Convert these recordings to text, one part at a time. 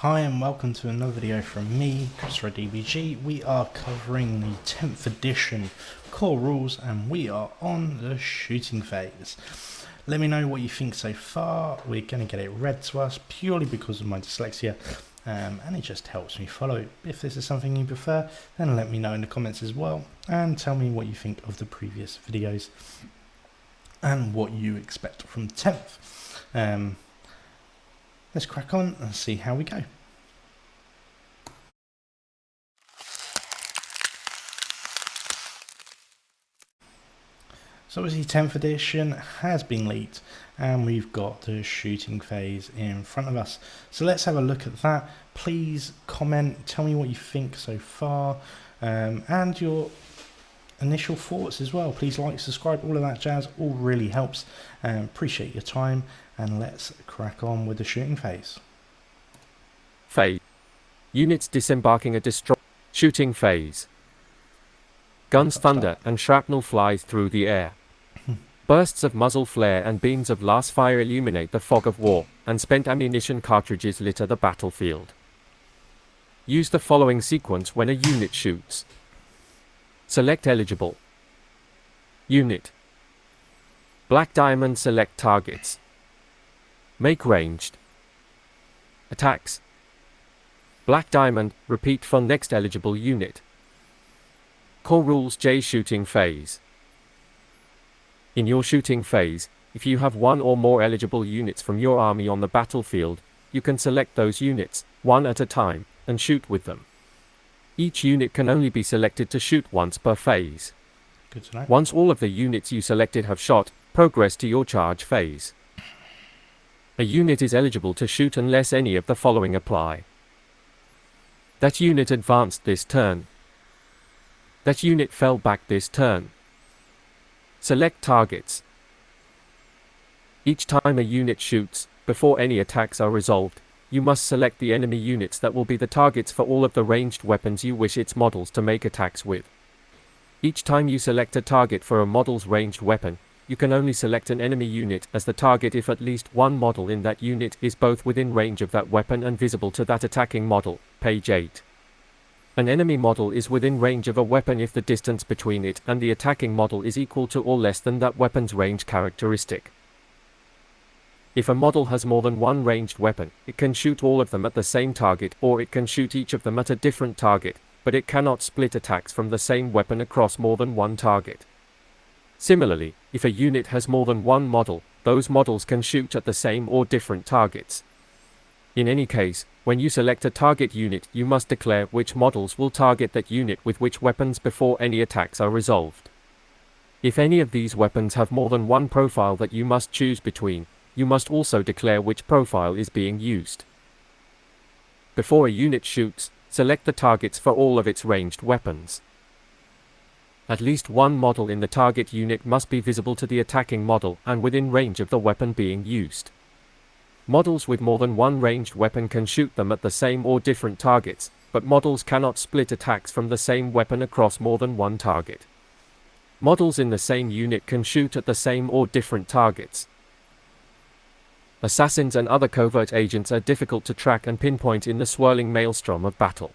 Hi and welcome to another video from me, DBG. We are covering the 10th edition core rules and we are on the shooting phase. Let me know what you think so far. We're going to get it read to us purely because of my dyslexia and it just helps me follow. If this is something you prefer, then let me know in the comments as well and tell me what you think of the previous videos and what you expect from 10th. Let's crack on and see how we go. So obviously 10th edition has been leaked and we've got the shooting phase in front of us. So let's have a look at that. Please comment, tell me what you think so far and your initial thoughts as well. Please like, subscribe, all of that jazz, all really helps. Appreciate your time and let's crack on with the shooting phase. Phase. Units disembarking a destroy. Shooting phase. Guns thunder and shrapnel flies through the air. Bursts of muzzle flare and beams of last fire illuminate the fog of war, and spent ammunition cartridges litter the battlefield. Use the following sequence when a unit shoots. Select eligible unit. Black diamond, select targets. Make ranged attacks. Black diamond, repeat for next eligible unit. Core rules J shooting phase. In your shooting phase, if you have one or more eligible units from your army on the battlefield, you can select those units, one at a time, and shoot with them. Each unit can only be selected to shoot once per phase. Good to know. Once all of the units you selected have shot, progress to your charge phase. A unit is eligible to shoot unless any of the following apply. That unit advanced this turn. That unit fell back this turn. Select targets. Each time a unit shoots, before any attacks are resolved, you must select the enemy units that will be the targets for all of the ranged weapons you wish its models to make attacks with. Each time you select a target for a model's ranged weapon, you can only select an enemy unit as the target if at least one model in that unit is both within range of that weapon and visible to that attacking model, page 8. An enemy model is within range of a weapon if the distance between it and the attacking model is equal to or less than that weapon's range characteristic. If a model has more than one ranged weapon, it can shoot all of them at the same target or it can shoot each of them at a different target, but it cannot split attacks from the same weapon across more than one target. Similarly, if a unit has more than one model, those models can shoot at the same or different targets. In any case, when you select a target unit, you must declare which models will target that unit with which weapons before any attacks are resolved. If any of these weapons have more than one profile that you must choose between, you must also declare which profile is being used. Before a unit shoots, select the targets for all of its ranged weapons. At least one model in the target unit must be visible to the attacking model and within range of the weapon being used. Models with more than one ranged weapon can shoot them at the same or different targets, but models cannot split attacks from the same weapon across more than one target. Models in the same unit can shoot at the same or different targets. Assassins and other covert agents are difficult to track and pinpoint in the swirling maelstrom of battle.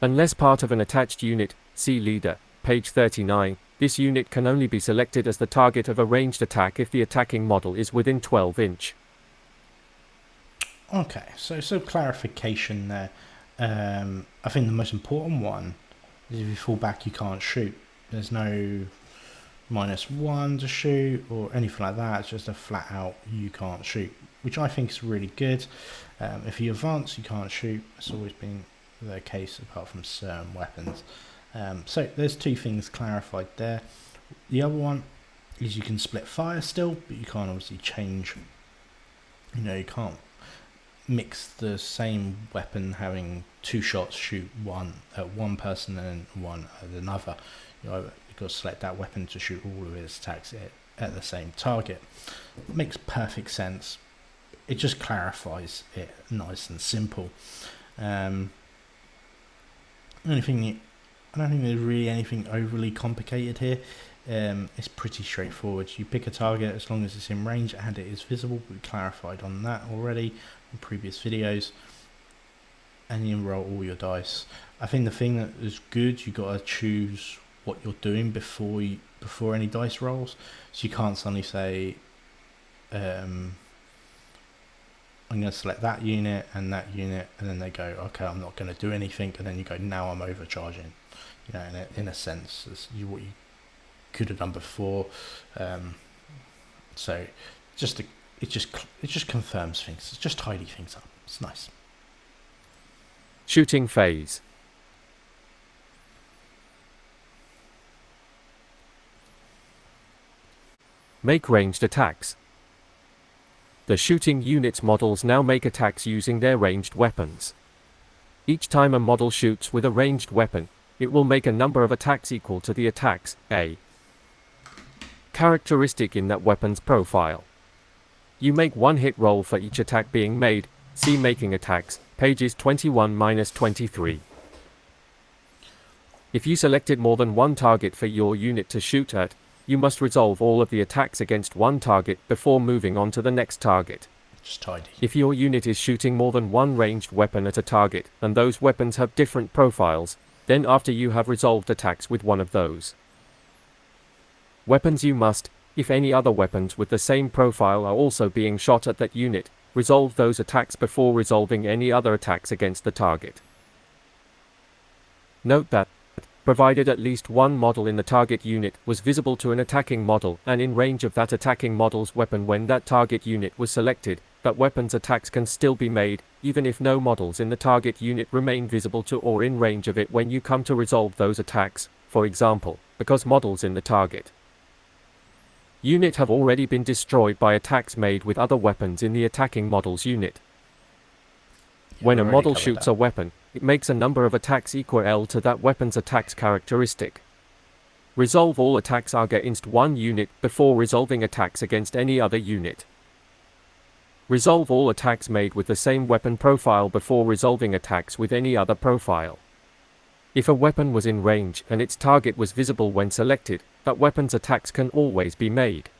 Unless part of an attached unit, see leader, page 39, this unit can only be selected as the target of a ranged attack if the attacking model is within 12 inch. Okay, so clarification there. I think the most important one is if you fall back you can't shoot. There's no -1 to shoot or anything like that. It's just a flat out you can't shoot, which I think is really good. If you advance you can't shoot. It's always been the case apart from certain weapons. So there's two things clarified there. The other one is you can split fire still, but you can't obviously change, you can't mix the same weapon having two shots shoot one at one person and one at another. You've got to select that weapon to shoot all of its attacks at the same target. It makes perfect sense. It just clarifies it nice and simple. I don't think there's really anything overly complicated here. It's pretty straightforward. You pick a target as long as it's in range and it is visible. We clarified on that already in previous videos. And you roll all your dice. I think the thing that is good, you got to choose what you're doing before any dice rolls. So you can't suddenly say, I'm going to select that unit, and then they go, okay, I'm not going to do anything, and then you go, now I'm overcharging. You know, in a sense, it's what you could have done before. So it just confirms things. It just tidy things up. It's nice. Shooting phase. Make ranged attacks. The shooting unit's models now make attacks using their ranged weapons. Each time a model shoots with a ranged weapon, it will make a number of attacks equal to the attack's A characteristic in that weapon's profile. You make one hit roll for each attack being made. See Making Attacks, pages 21-23. If you selected more than one target for your unit to shoot at, you must resolve all of the attacks against one target before moving on to the next target. Just tidy. If your unit is shooting more than one ranged weapon at a target, and those weapons have different profiles, then after you have resolved attacks with one of those weapons, you must, if any other weapons with the same profile are also being shot at that unit, resolve those attacks before resolving any other attacks against the target. Note that, provided at least one model in the target unit was visible to an attacking model and in range of that attacking model's weapon when that target unit was selected, that weapon's attacks can still be made, even if no models in the target unit remain visible to or in range of it when you come to resolve those attacks, for example, because models in the target unit have already been destroyed by attacks made with other weapons in the attacking model's unit. When a model shoots a weapon, it makes a number of attacks equal L to that weapon's attacks characteristic. Resolve all attacks against one unit before resolving attacks against any other unit. Resolve all attacks made with the same weapon profile before resolving attacks with any other profile. If a weapon was in range and its target was visible when selected, that weapon's attacks can always be made.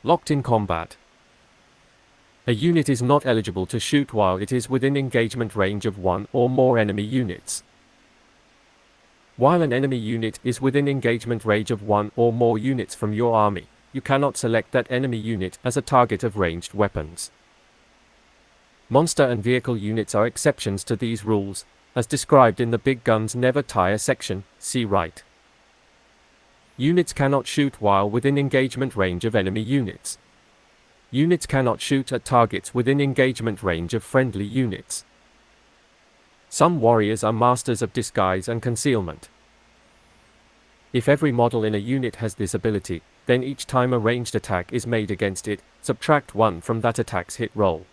Locked in combat. A unit is not eligible to shoot while it is within engagement range of one or more enemy units. While an enemy unit is within engagement range of one or more units from your army, you cannot select that enemy unit as a target of ranged weapons. Monster and vehicle units are exceptions to these rules, as described in the Big Guns Never Tire section, see right. Units cannot shoot while within engagement range of enemy units. Units cannot shoot at targets within engagement range of friendly units. Some warriors are masters of disguise and concealment. If every model in a unit has this ability, then each time a ranged attack is made against it, subtract 1 from that attack's hit roll.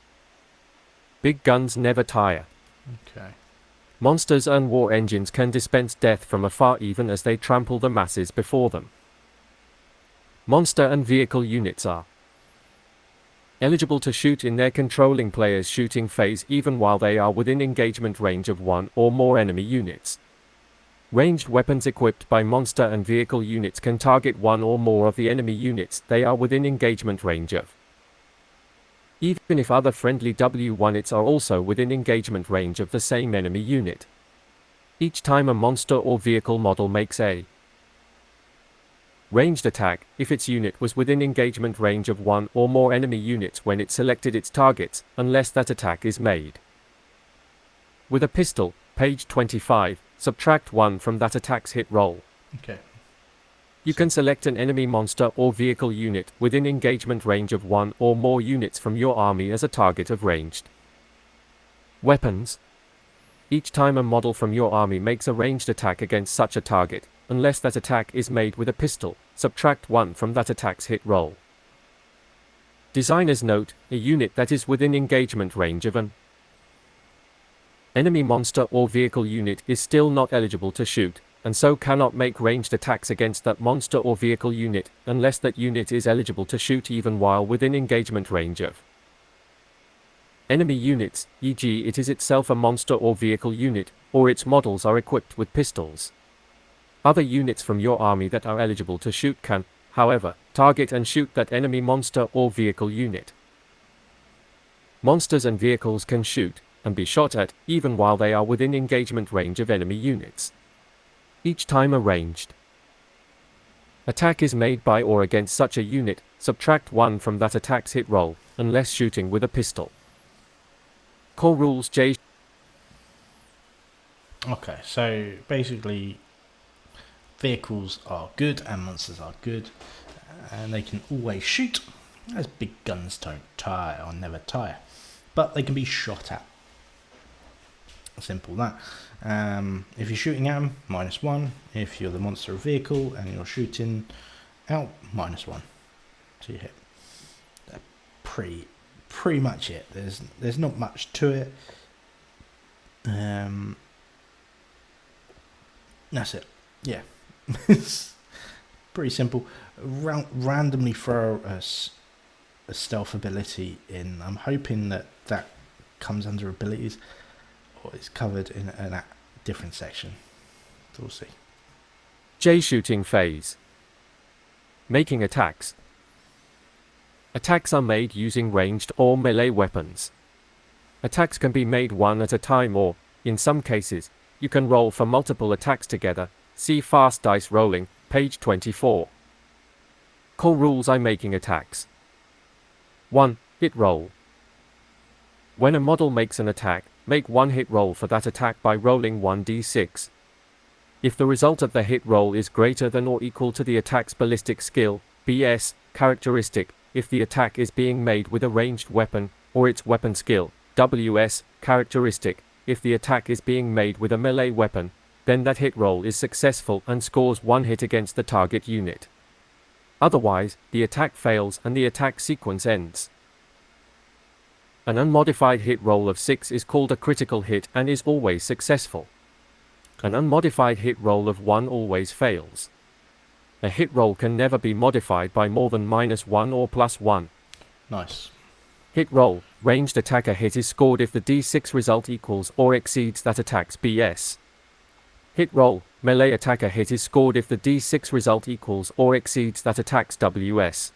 Big guns never tire. Okay. Monsters and war engines can dispense death from afar even as they trample the masses before them. Monster and vehicle units are eligible to shoot in their controlling player's shooting phase even while they are within engagement range of one or more enemy units. Ranged weapons equipped by monster and vehicle units can target one or more of the enemy units they are within engagement range of, even if other friendly W-units are also within engagement range of the same enemy unit. Each time a monster or vehicle model makes a ranged attack, if its unit was within engagement range of one or more enemy units when it selected its targets, unless that attack is made with a pistol, page 25, subtract 1 from that attack's hit roll. Okay. You can select an enemy monster or vehicle unit within engagement range of one or more units from your army as a target of ranged weapons. Each time a model from your army makes a ranged attack against such a target, unless that attack is made with a pistol, subtract 1 from that attack's hit roll. Designer's note: a unit that is within engagement range of an enemy monster or vehicle unit is still not eligible to shoot, and so cannot make ranged attacks against that monster or vehicle unit, unless that unit is eligible to shoot even while within engagement range of enemy units, e.g. it is itself a monster or vehicle unit, or its models are equipped with pistols. Other units from your army that are eligible to shoot can, however, target and shoot that enemy monster or vehicle unit. Monsters and vehicles can shoot, and be shot at, even while they are within engagement range of enemy units. Each time a ranged attack is made by or against such a unit, subtract 1 from that attack's hit roll, unless shooting with a pistol. Core rules J. Okay, so basically vehicles are good and monsters are good, and they can always shoot, as big guns don't tire or never tire, but they can be shot at. Simple that. If you're shooting at them, -1. If you're the monster or vehicle and you're shooting out, -1 to your hit. That's pretty much it. There's not much to it. That's it. Yeah. It's pretty simple. Randomly throw a stealth ability in. I'm hoping that comes under abilities, or is covered in a different section. We'll see. J. Shooting phase. Making attacks. Attacks are made using ranged or melee weapons. Attacks can be made one at a time or, in some cases, you can roll for multiple attacks together. See Fast Dice Rolling, page 24. Core rules I making attacks. 1. Hit roll. When a model makes an attack, make one hit roll for that attack by rolling 1d6. If the result of the hit roll is greater than or equal to the attack's ballistic skill, BS, characteristic, if the attack is being made with a ranged weapon, or its weapon skill, WS, characteristic, if the attack is being made with a melee weapon, then that hit roll is successful and scores one hit against the target unit. Otherwise, the attack fails and the attack sequence ends. An unmodified hit roll of 6 is called a critical hit and is always successful. An unmodified hit roll of 1 always fails. A hit roll can never be modified by more than -1 or +1. Nice. Hit roll. Ranged attacker hit is scored if the D6 result equals or exceeds that attack's BS. Hit roll. Melee attacker hit is scored if the D6 result equals or exceeds that attack's WS.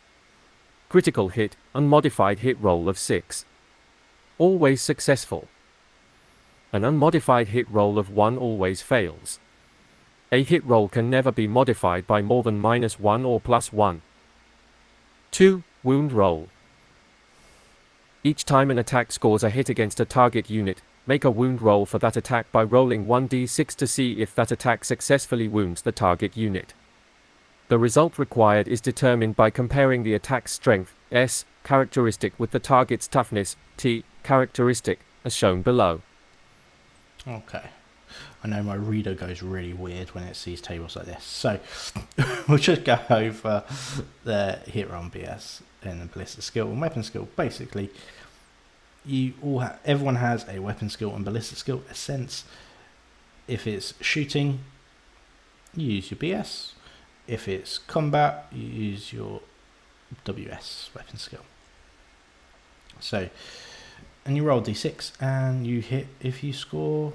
Critical hit. Unmodified hit roll of 6. Always successful. An unmodified hit roll of 1 always fails. A hit roll can never be modified by more than -1 or +1. 2. Wound roll. Each time an attack scores a hit against a target unit, make a wound roll for that attack by rolling 1d6 to see if that attack successfully wounds the target unit. The result required is determined by comparing the attack's strength, S, characteristic with the target's toughness, T, characteristic, as shown below. Okay. I know my reader goes really weird when it sees tables like this. So we'll just go over the hit roll BS and the ballistic skill and weapon skill. Basically, everyone has a weapon skill and ballistic skill. In a sense, if it's shooting, you use your BS. If it's combat, you use your WS weapon skill. So, and you roll d6 and you hit if you score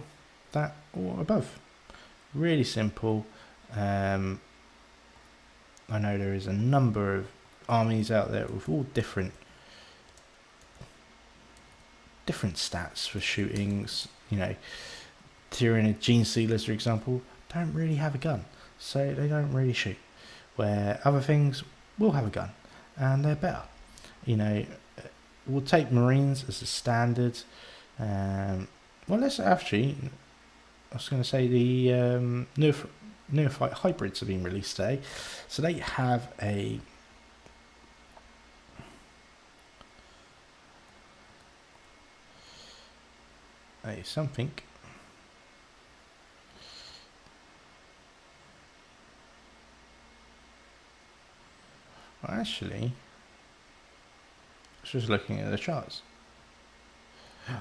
that or above. Really simple. I know there is a number of armies out there with all different stats for shootings. You know, Tyranid Gene Sealers, for example, don't really have a gun, so they don't really shoot. Where other things will have a gun and they're better. You know, we'll take Marines as a standard. Well, let's actually, I was going to say the Neophyte hybrids have been released today. So they have something. Well, actually, I was just looking at the charts.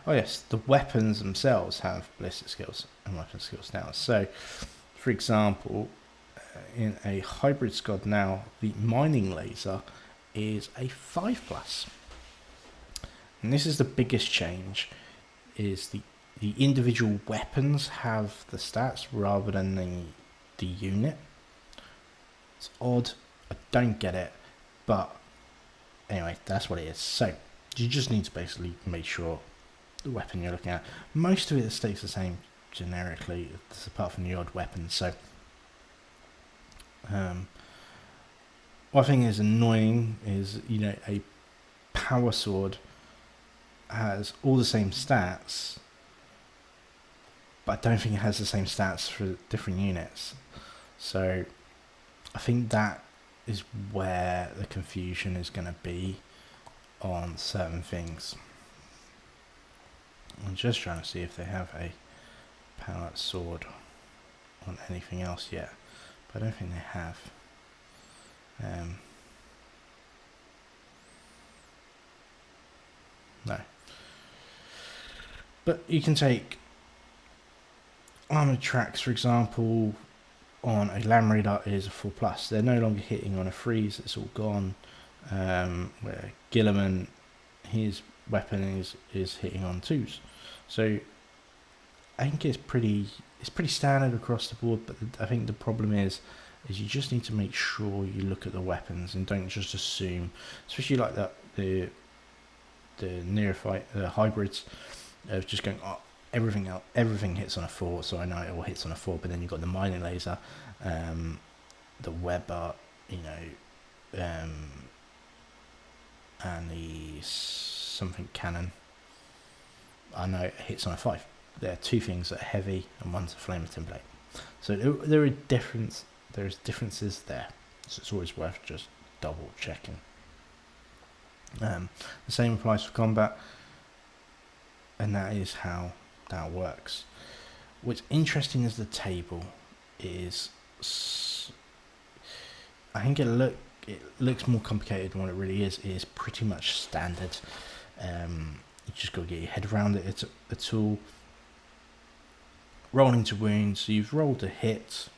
Oh yes, the weapons themselves have ballistic skills and weapon skills now. So, for example, in a hybrid squad now, the mining laser is a 5+. And this is the biggest change, is the individual weapons have the stats rather than the the unit. It's odd. I don't get it, but anyway, that's what it is. So you just need to basically make sure the weapon you're looking at, most of it stays the same generically, apart from the odd weapon. So what I think is annoying is, you know, a power sword has all the same stats, but I don't think it has the same stats for different units. So I think that is where the confusion is going to be on certain things. I'm just trying to see if they have a power sword on anything else yet, but I don't think they have. No. But you can take armoured tracks, for example, on a Land Raider is a 4+. They're no longer hitting on a freeze, it's all gone. Where Gilliman, his weapon is hitting on 2s. So I think it's pretty standard across the board, but I think the problem is you just need to make sure you look at the weapons and don't just assume, especially like that the neophyte, the hybrids, of just going, oh, everything hits on a 4, so I know it all hits on a 4. But then you've got the mining laser, the Weber, you know, and the something cannon. I know it hits on a 5. There are 2 things that are heavy and one's a flame template. So there's differences there. So it's always worth just double checking. The same applies for combat, and that is how that works. What's interesting is the table is, I think it looks more complicated than what it really is. It is pretty much standard. You just got to get your head around it. It's a tool. Rolling to wounds. So you've rolled a hit.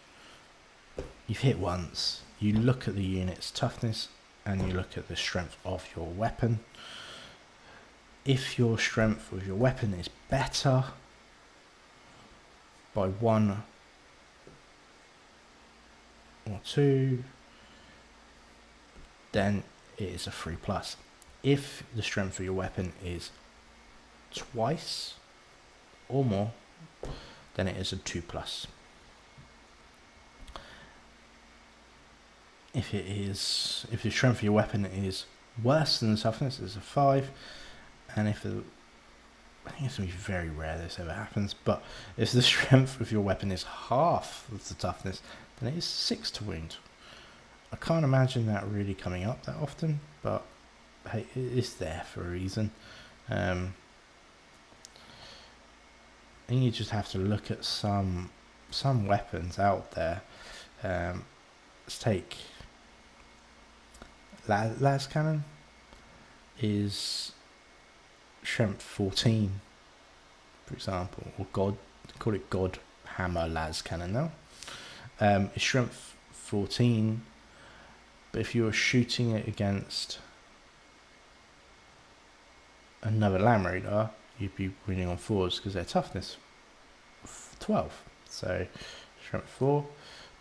You've hit once. You look at the unit's toughness and you look at the strength of your weapon. If your strength of your weapon is better by 1 or 2, then it is a 3+. If the strength of your weapon is twice or more, then it is a 2+. If the strength of your weapon is worse than the toughness, it's a 5. And I think it's going to be very rare this ever happens, but if the strength of your weapon is half of the toughness, then it is 6 to wound. I can't imagine that really coming up that often, but hey, it is there for a reason. I think you just have to look at some weapons out there. Let's take las cannon is strength 14, for example, or call it God Hammer las cannon now. It's strength 14, but if you're shooting it against another Land Raider, you'd be winning on 4s because their toughness 12, so strength 4.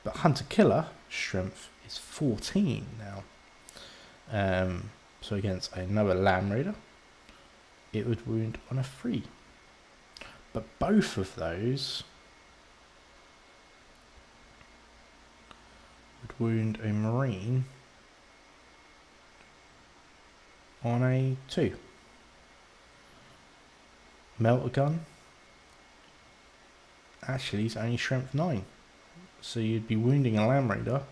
But Hunter Killer strength is 14 now. So against another Land Raider, it would wound on a 3. But both of those would wound a Marine on a 2. Melter Gun actually is only strength 9. So you'd be wounding a Land Raider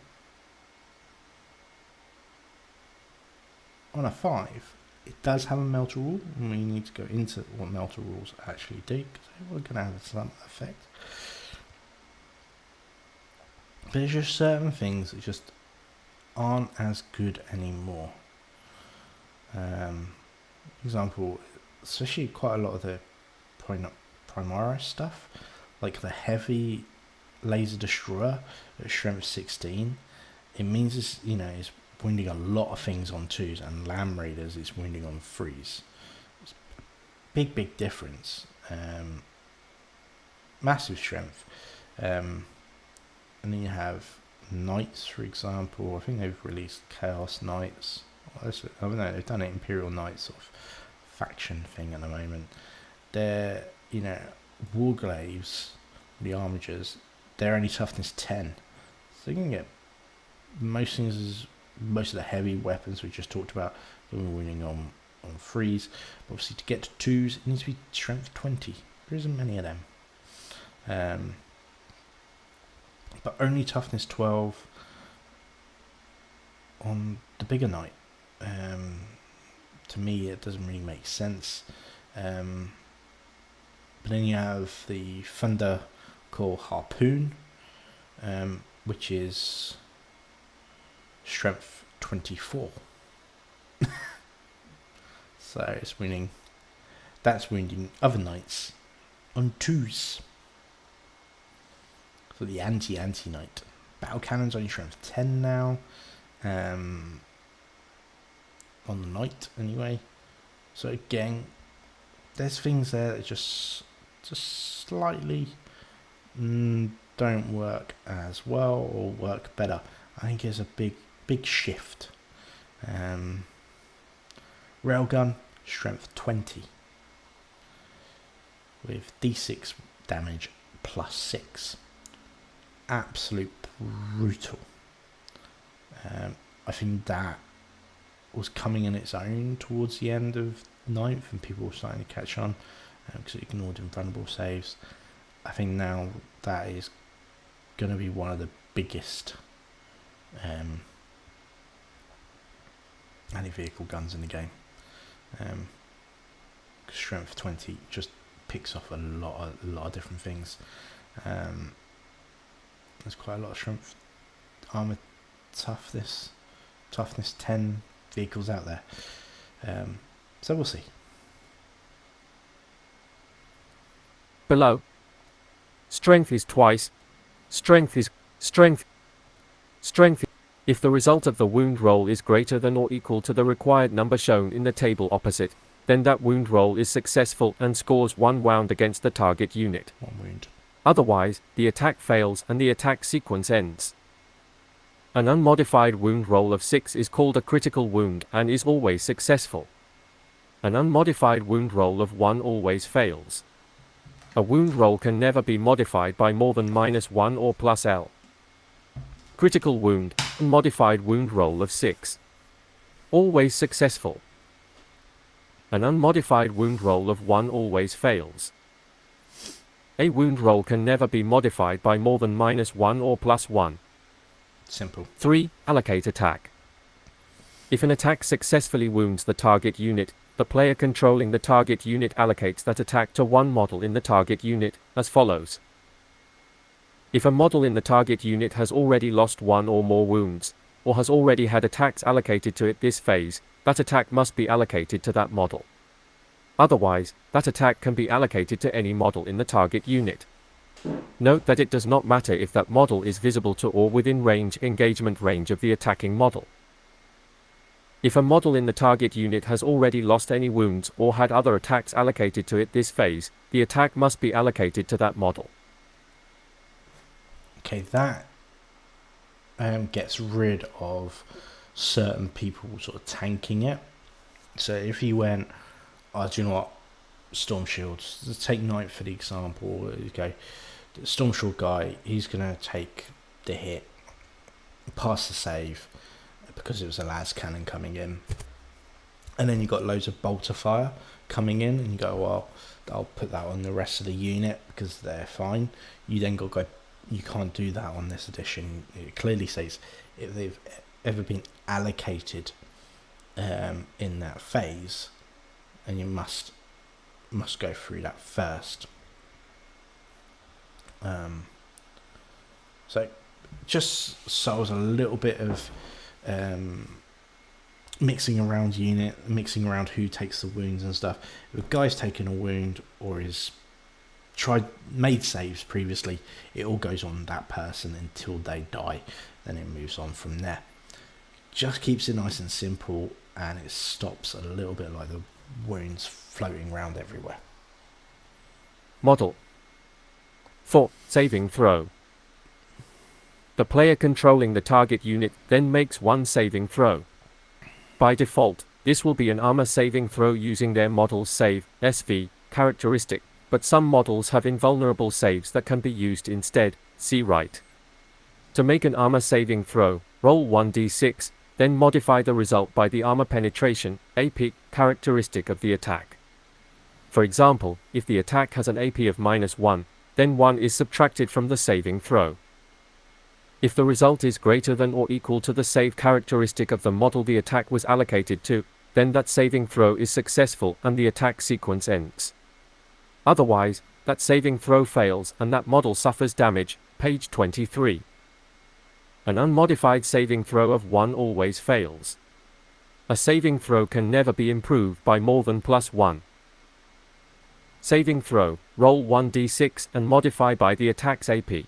on a 5. It does have a melter rule, and we need to go into what melter rules actually do, because we're going to have some effect. But there's just certain things that just aren't as good anymore. For example, especially quite a lot of the Primaris stuff, like the heavy laser destroyer at strength 16, it means it's, you know, it's wounding a lot of things on 2s, and Land Raiders is wounding on 3s. It's a big difference. Massive strength. And then you have Knights, for example. I think they've released Chaos Knights. I don't know, they've done an Imperial Knights sort of faction thing at the moment. They're, Warglaves, the Armigers, they're only toughness 10. So you can get most things, most of the heavy weapons we just talked about, we're winning on 3s. But obviously to get to 2s, it needs to be strength 20. There isn't many of them. But only toughness 12 on the bigger knight. To me, it doesn't really make sense. But then you have the Thunder Core Harpoon, which is strength 24. So it's winning. That's wounding other knights on 2s. So the anti-knight. Battle cannon's only strength 10 now. On the knight anyway. So again, there's things there that just slightly don't work as well or work better. I think it's a big shift. Railgun, strength 20 with d6 damage plus 6. Absolute brutal. I think that was coming in its own towards the end of 9th, and people were starting to catch on because it ignored invulnerable saves. I think now that is going to be one of the biggest anti-vehicle guns in the game. Strength 20 just picks off a lot of different things. There's quite a lot of strength, armor, toughness 10 vehicles out there. So we'll see. Below. Strength is twice. Strength is strength. Strength. If the result of the wound roll is greater than or equal to the required number shown in the table opposite, then that wound roll is successful and scores 1 wound against the target unit. 1 wound. Otherwise, the attack fails and the attack sequence ends. An unmodified wound roll of 6 is called a critical wound and is always successful. An unmodified wound roll of 1 always fails. A wound roll can never be modified by more than -1 or +L. Critical wound, unmodified wound roll of 6. Always successful. An unmodified wound roll of 1 always fails. A wound roll can never be modified by more than -1 or +1. Simple. 3. Allocate attack. If an attack successfully wounds the target unit, the player controlling the target unit allocates that attack to one model in the target unit, as follows. If a model in the target unit has already lost 1 or more wounds, or has already had attacks allocated to it this phase, that attack must be allocated to that model. Otherwise, that attack can be allocated to any model in the target unit. Note that it does not matter if that model is visible to or within engagement range of the attacking model. If a model in the target unit has already lost any wounds or had other attacks allocated to it this phase, the attack must be allocated to that model. Okay, that gets rid of certain people sort of tanking it. So if you went, do you know what, Storm Shields, let's take Knight for the example. Okay, the Storm Shield guy, he's going to take the hit, pass the save, because it was a las cannon coming in. And then you've got loads of bolter fire coming in, and you go, well, I'll put that on the rest of the unit because they're fine. You then got to go, you can't do that on this edition. It clearly says if they've ever been allocated in that phase, and you must go through that first. So just solves a little bit of mixing around unit, mixing around who takes the wounds and stuff. If a guy's taken a wound or is made saves previously, it all goes on that person until they die, then it moves on from there. Just keeps it nice and simple, and it stops a little bit like the wounds floating around everywhere. Model. 4. Saving throw. The player controlling the target unit then makes one saving throw. By default, this will be an armor saving throw using their model's save SV characteristic, but some models have invulnerable saves that can be used instead, see right. To make an armor saving throw, roll 1d6, then modify the result by the armor penetration AP characteristic of the attack. For example, if the attack has an AP of -1, then 1 is subtracted from the saving throw. If the result is greater than or equal to the save characteristic of the model the attack was allocated to, then that saving throw is successful and the attack sequence ends. Otherwise, that saving throw fails and that model suffers damage, page 23. An unmodified saving throw of 1 always fails. A saving throw can never be improved by more than +1. Saving throw, roll 1d6 and modify by the attack's AP.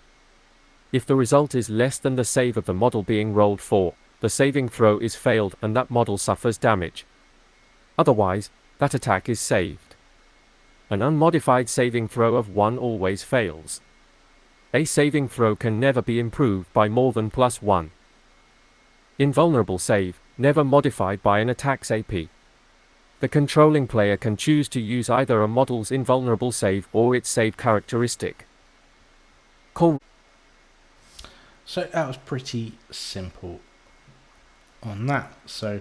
If the result is less than the save of the model being rolled for, the saving throw is failed and that model suffers damage. Otherwise, that attack is saved. An unmodified saving throw of 1 always fails. A saving throw can never be improved by more than +1. Invulnerable save, never modified by an attack's AP. The controlling player can choose to use either a model's invulnerable save or its save characteristic. Call. So that was pretty simple on that. So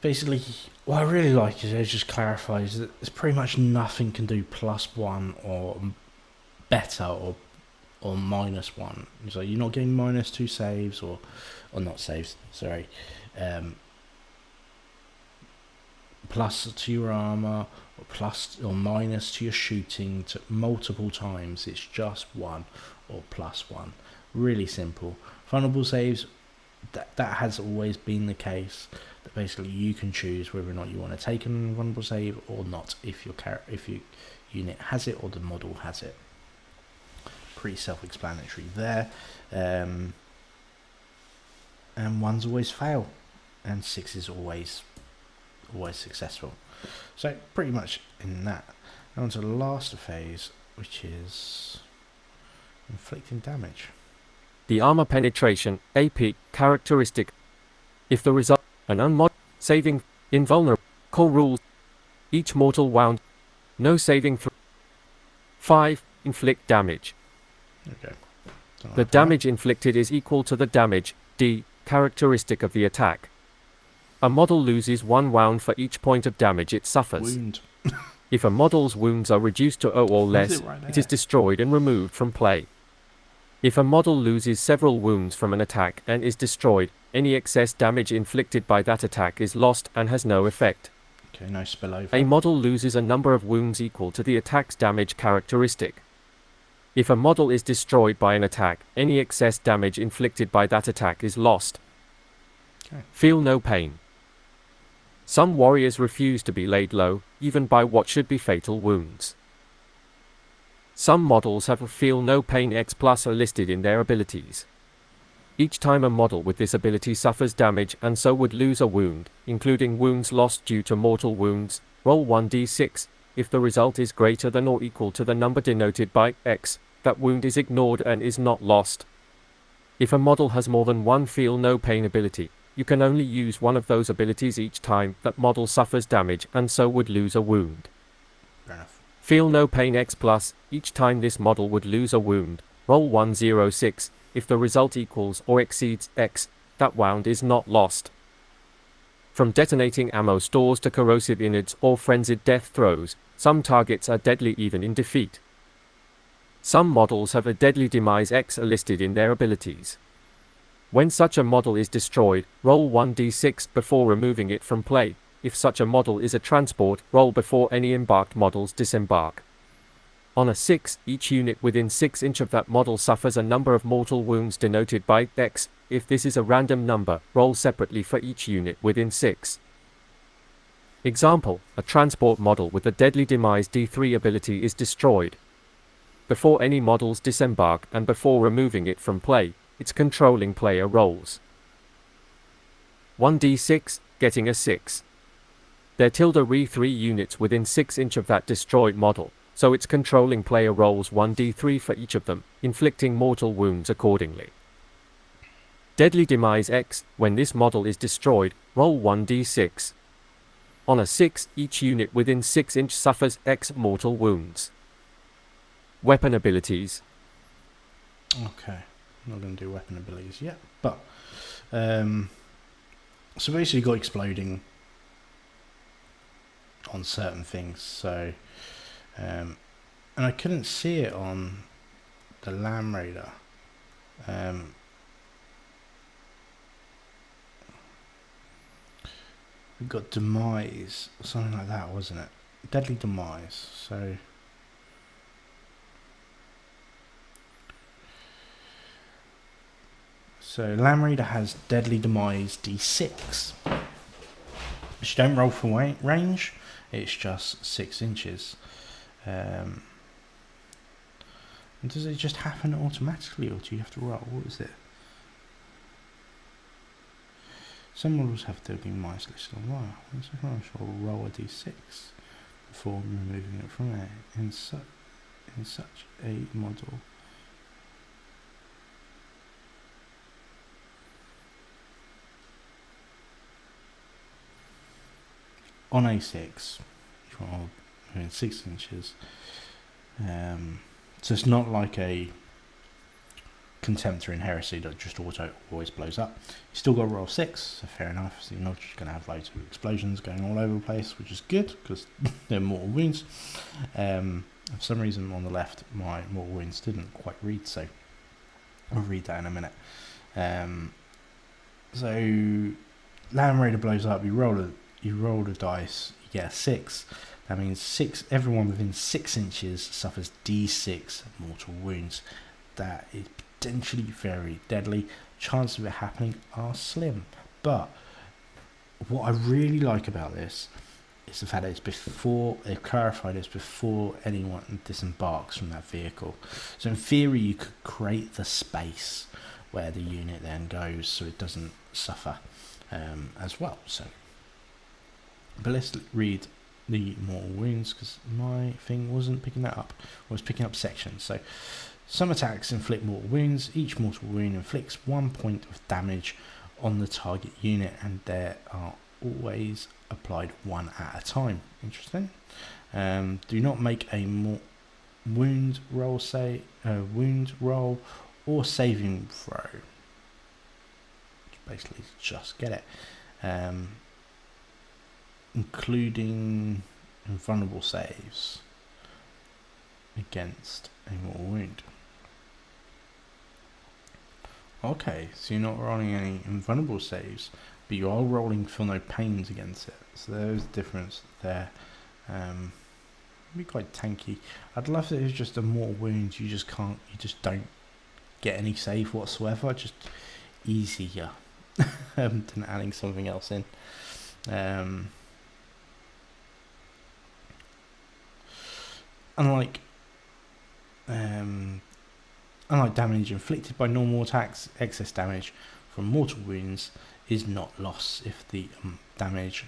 basically, what I really like is it just clarifies that there's pretty much nothing can do +1 or better or -1. So you're not getting -2 saves or not saves, sorry. Plus to your armor or plus or minus to your shooting to multiple times. It's just 1 or +1. Really simple. Vulnerable saves, that has always been the case. That basically you can choose whether or not you want to take an invulnerable save or not if your unit has it or the model has it. Pretty self-explanatory there. And 1's always fail, and 6 is always successful. So pretty much in that. Now on to the last phase, which is inflicting damage. The armor penetration AP characteristic. If the result an unmod saving invulnerable core rules. Each mortal wound. No saving throw. 5. Inflict damage. Okay. The damage inflicted is equal to the damage D characteristic of the attack. A model loses 1 wound for each point of damage it suffers. Wound. If a model's wounds are reduced to 0 or less, it is destroyed and removed from play. If a model loses several wounds from an attack and is destroyed, any excess damage inflicted by that attack is lost and has no effect. Okay, no spillover. A model loses a number of wounds equal to the attack's damage characteristic. If a model is destroyed by an attack, any excess damage inflicted by that attack is lost. Okay. Feel no pain. Some warriors refuse to be laid low, even by what should be fatal wounds. Some models have a Feel No Pain X+ listed in their abilities. Each time a model with this ability suffers damage and so would lose a wound, including wounds lost due to mortal wounds, roll 1d6. If the result is greater than or equal to the number denoted by X, that wound is ignored and is not lost. If a model has more than one Feel No Pain ability, you can only use one of those abilities each time that model suffers damage and so would lose a wound. Fair enough. Feel No Pain X+, each time this model would lose a wound, roll 1d6. If the result equals or exceeds X, that wound is not lost. From detonating ammo stores to corrosive innards or frenzied death throws, some targets are deadly even in defeat. Some models have a Deadly Demise X listed in their abilities. When such a model is destroyed, roll 1d6 before removing it from play. If such a model is a transport, roll before any embarked models disembark. On a 6, each unit within 6 inch of that model suffers a number of mortal wounds denoted by X. If this is a random number, roll separately for each unit within 6. Example, a transport model with the Deadly Demise D3 ability is destroyed. Before any models disembark and before removing it from play, its controlling player rolls 1d6, getting a 6. There re 3 units within 6 inch of that destroyed model, so its controlling player rolls 1d3 for each of them, inflicting mortal wounds accordingly. Deadly Demise X. When this model is destroyed, roll 1d6. On a 6, each unit within 6 inch suffers X mortal wounds. Weapon abilities. Okay, I'm not going to do weapon abilities yet, but so basically got exploding on certain things. So, and I couldn't see it on the Lamb Raider. We got Demise, something like that, wasn't it? Deadly Demise. So Lamb Raider has Deadly Demise D6. Which you don't roll for range, it's just 6 inches. And does it just happen automatically, or do you have to roll? What is it? Some models have Deadly Demise listed on wire. I shall roll a D6 before removing it from there. In such a model, on A6, roll within 6 inches. So it's not like a Contemptor in Heresy that just always blows up. You still got to roll 6, so fair enough. So you're not just going to have loads of explosions going all over the place, which is good because they're mortal wounds. For some reason on the left, my mortal wounds didn't quite read, so I'll read that in a minute. So Lamb Raider blows up. You roll the dice. You get a 6. That means everyone within 6 inches suffers D6 mortal wounds. That is potentially very deadly. Chances of it happening are slim. But what I really like about this is the fact that they've clarified this before anyone disembarks from that vehicle. So in theory, you could create the space where the unit then goes so it doesn't suffer as well. But let's read the mortal wounds because my thing wasn't picking that up. I was picking up sections. So some attacks inflict mortal wounds. Each mortal wound inflicts 1 point of damage on the target unit, and there are always applied one at a time. Interesting. Do not make a wound roll or saving throw. Basically, just get it. Including invulnerable saves against a mortal wound. Okay, so you're not rolling any invulnerable saves, but you are rolling feel no pains against it. So there's a difference there. Be quite tanky. I'd love if it was just a mortal wound. You just don't get any save whatsoever. Just easier than adding something else in. Unlike damage inflicted by normal attacks, excess damage from mortal wounds is not loss if the damage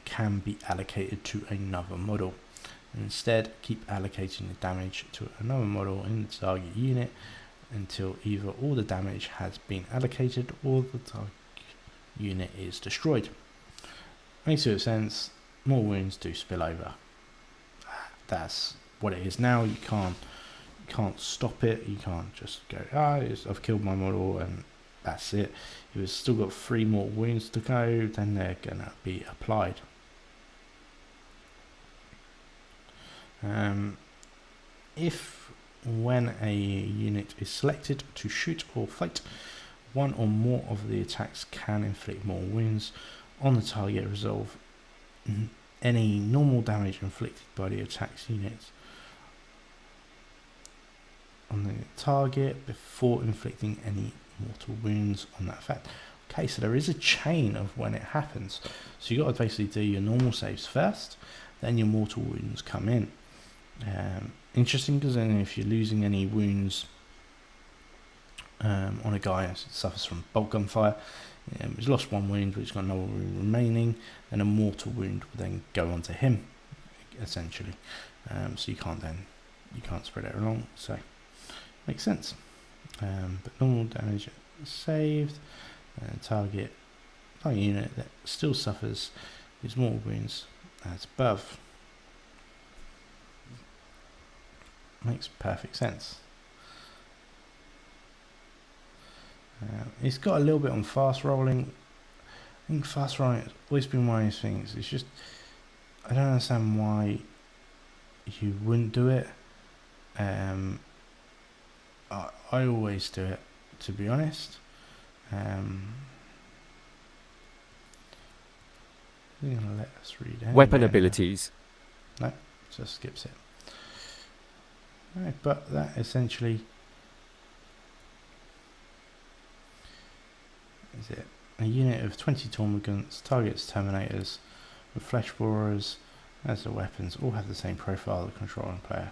can be allocated to another model. Instead, keep allocating the damage to another model in the target unit until either all the damage has been allocated or the target unit is destroyed. Makes good sense. More wounds do spill over. That's what it is now. You can't stop it. You can't just go, I've killed my model and that's it. If it's still got 3 more wounds to go, then they're gonna be applied. If when a unit is selected to shoot or fight, one or more of the attacks can inflict more wounds on the target, resolve any normal damage inflicted by the attack's unit on the target before inflicting any mortal wounds on that effect. Okay, so there is a chain of when it happens. So you got to basically do your normal saves first, then your mortal wounds come in. Interesting, because then if you're losing any wounds on a guy who suffers from bolt gunfire, he's lost 1 wound but he's got another wound remaining, then a mortal wound will then go onto him essentially. So you can't spread it along, so makes sense. But normal damage saved. Target unit that still suffers these mortal wounds as above. Makes perfect sense. It's got a little bit on fast rolling. I think fast rolling has always been one of these things. It's just, I don't understand why you wouldn't do it. I always do it, to be honest. I'm gonna let us read it. Weapon abilities. No, just skips it. Right, but that essentially is it. A unit of 20 Tormagants targets Terminators with Flesh Borers as their weapons. All have the same profile. The controlling player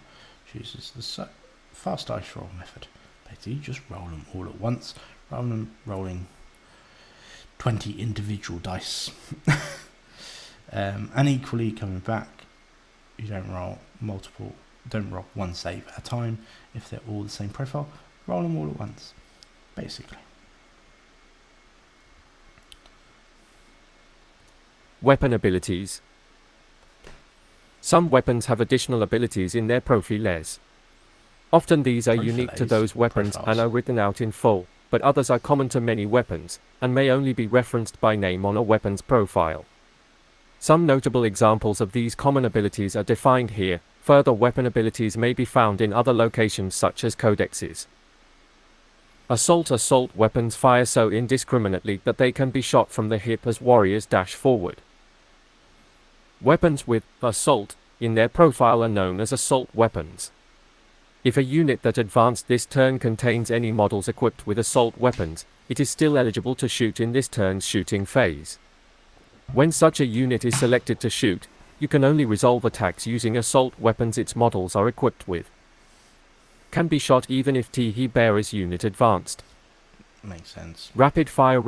chooses the fast dice roll method. Basically, you just roll them all at once rather than rolling 20 individual dice. And equally, coming back, you don't roll multiple. Don't roll one save at a time. If they're all the same profile, roll them all at once. Basically. Weapon abilities. Some weapons have additional abilities in their profiles. Often these are unique to those weapons and are written out in full, but others are common to many weapons, and may only be referenced by name on a weapon's profile. Some notable examples of these common abilities are defined here. Further weapon abilities may be found in other locations such as codexes. Assault weapons fire so indiscriminately that they can be shot from the hip as warriors dash forward. Weapons with assault in their profile are known as assault weapons. If a unit that advanced this turn contains any models equipped with assault weapons, it is still eligible to shoot in this turn's shooting phase. When such a unit is selected to shoot, you can only resolve attacks using assault weapons its models are equipped with. Can be shot even if TE bearer's unit advanced. Makes sense. Rapid fire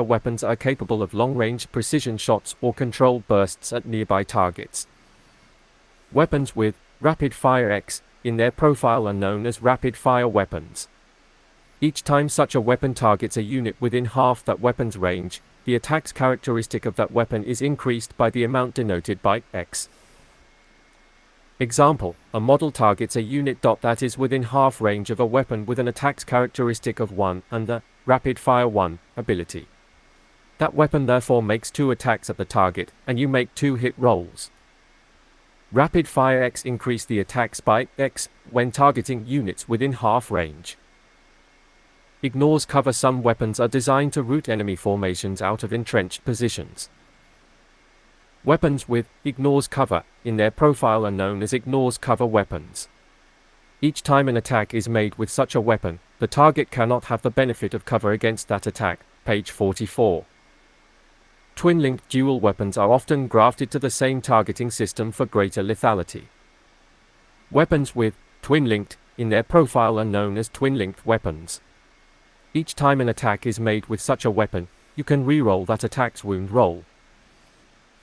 weapons are capable of long-range precision shots or controlled bursts at nearby targets. Weapons with rapid fire X in their profile are known as rapid fire weapons. Each time such a weapon targets a unit within half that weapon's range, the attack's characteristic of that weapon is increased by the amount denoted by X. Example, a model targets a unit that is within half range of a weapon with an attack's characteristic of 1 and the Rapid Fire 1 ability. That weapon therefore makes 2 attacks at the target, and you make 2 hit rolls. Rapid Fire X increase the attacks by X when targeting units within half range. Ignores cover. Some weapons are designed to root enemy formations out of entrenched positions. Weapons with ignores cover in their profile are known as ignores cover weapons. Each time an attack is made with such a weapon, the target cannot have the benefit of cover against that attack. Page 44. Twin-linked dual weapons are often grafted to the same targeting system for greater lethality. Weapons with twin-linked in their profile are known as twin-linked weapons. Each time an attack is made with such a weapon, you can reroll that attack's wound roll.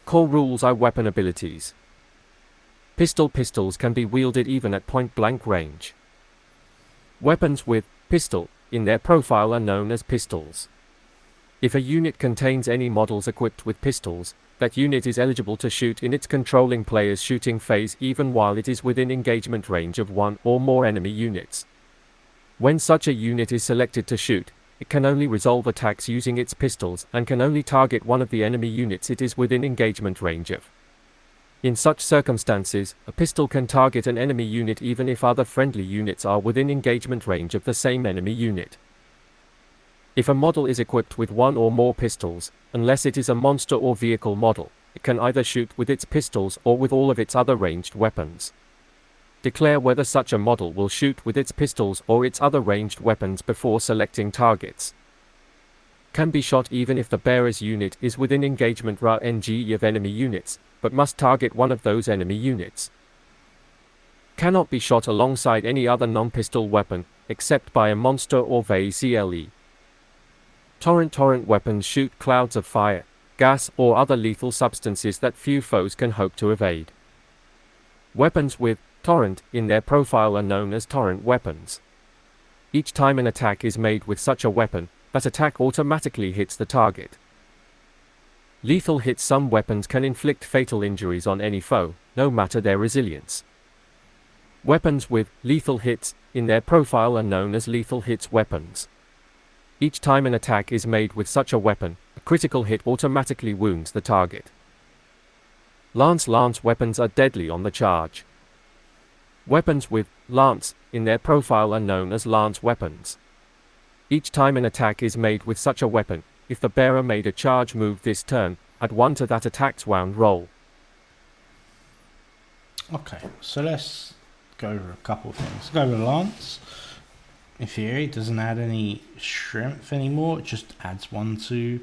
Core rules are weapon abilities. Pistols can be wielded even at point-blank range. Weapons with pistol in their profile are known as pistols. If a unit contains any models equipped with pistols, that unit is eligible to shoot in its controlling player's shooting phase even while it is within engagement range of 1 or more enemy units. When such a unit is selected to shoot, it can only resolve attacks using its pistols and can only target one of the enemy units it is within engagement range of. In such circumstances, a pistol can target an enemy unit even if other friendly units are within engagement range of the same enemy unit. If a model is equipped with 1 or more pistols, unless it is a monster or vehicle model, it can either shoot with its pistols or with all of its other ranged weapons. Declare whether such a model will shoot with its pistols or its other ranged weapons before selecting targets. Can be shot even if the bearer's unit is within engagement range of enemy units, but must target one of those enemy units. Cannot be shot alongside any other non-pistol weapon, except by a monster or VCLE. Torrent weapons shoot clouds of fire, gas or other lethal substances that few foes can hope to evade. Weapons with torrent in their profile are known as torrent weapons. Each time an attack is made with such a weapon, that attack automatically hits the target. Lethal hits. Some weapons can inflict fatal injuries on any foe, no matter their resilience. Weapons with lethal hits in their profile are known as lethal hits weapons. Each time an attack is made with such a weapon, a critical hit automatically wounds the target. Lance weapons are deadly on the charge. Weapons with lance in their profile are known as lance weapons. Each time an attack is made with such a weapon, if the bearer made a charge move this turn, add 1 to that attack's wound roll. Okay, so let's go over a couple of things. Go over Lance. In theory, it doesn't add any strength anymore. It just adds 1 to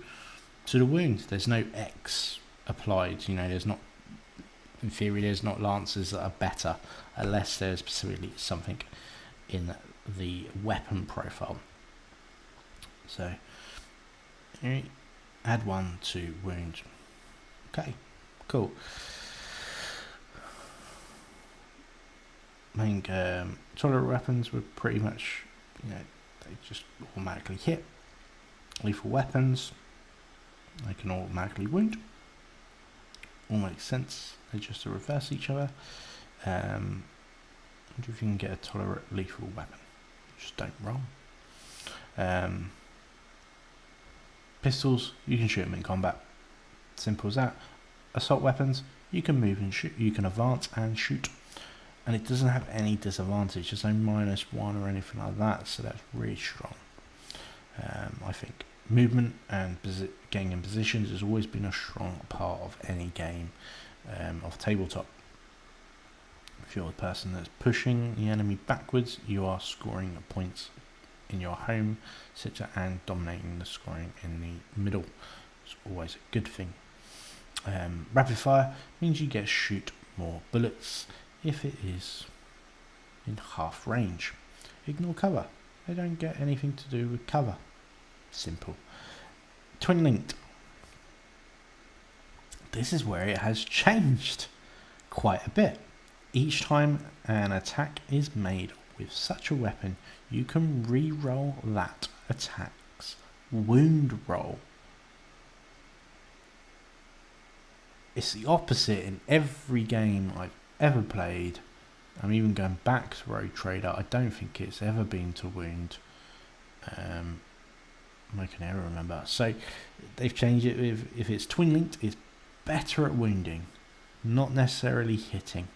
the wound. There's no X applied. You know, there's not. In theory, there's not lances that are better, unless there's specifically something in the weapon profile. So, add 1 to wound. Okay, cool. I think tolerant weapons were pretty much, you know, they just automatically hit. Lethal weapons, they can automatically wound. All makes sense. They just reverse each other. I wonder if you can get a tolerant lethal weapon. Just don't roll. Pistols, you can shoot them in combat. Simple as that. Assault weapons, you can move and shoot. You can advance and shoot. And it doesn't have any disadvantage. There's no -1 or anything like that. So that's really strong. I think movement and getting in positions has always been a strong part of any game of tabletop. If you're the person that's pushing the enemy backwards, you are scoring points in your home sector and dominating the scoring in the middle. It's always a good thing. Rapid fire means you get to shoot more bullets if it is in half range. Ignore cover. They don't get anything to do with cover. Simple. Twin linked. This is where it has changed quite a bit. Each time an attack is made with such a weapon, you can re-roll that attack's wound roll. It's the opposite in every game I've ever played. I'm even going back to Road Trader. I don't think it's ever been to wound. I can never remember. So they've changed it. If it's twin linked, it's better at wounding, not necessarily hitting.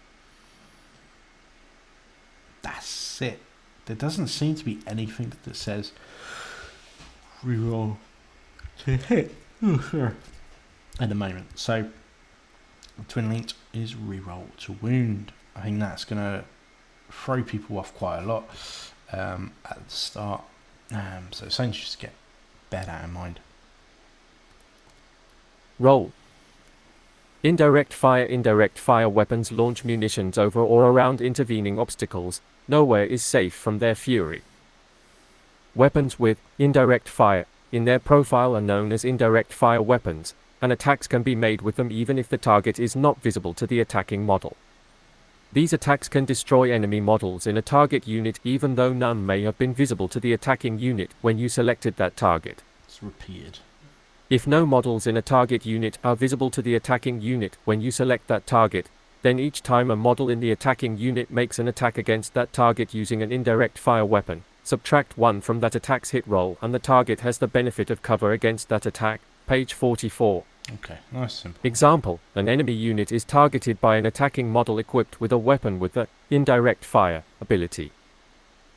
That's it. There doesn't seem to be anything that says reroll to hit at the moment. So twin linked is reroll to wound. I think that's going to throw people off quite a lot at the start. So something just get bear that in mind. Roll. Indirect fire weapons launch munitions over or around intervening obstacles. Nowhere is safe from their fury. Weapons with indirect fire in their profile are known as indirect fire weapons, and attacks can be made with them even if the target is not visible to the attacking model. These attacks can destroy enemy models in a target unit even though none may have been visible to the attacking unit when you selected that target. It's repeated. If no models in a target unit are visible to the attacking unit when you select that target, then each time a model in the attacking unit makes an attack against that target using an indirect fire weapon, subtract 1 from that attack's hit roll and the target has the benefit of cover against that attack. Page 44. Okay, nice simple. Example, an enemy unit is targeted by an attacking model equipped with a weapon with the indirect fire ability.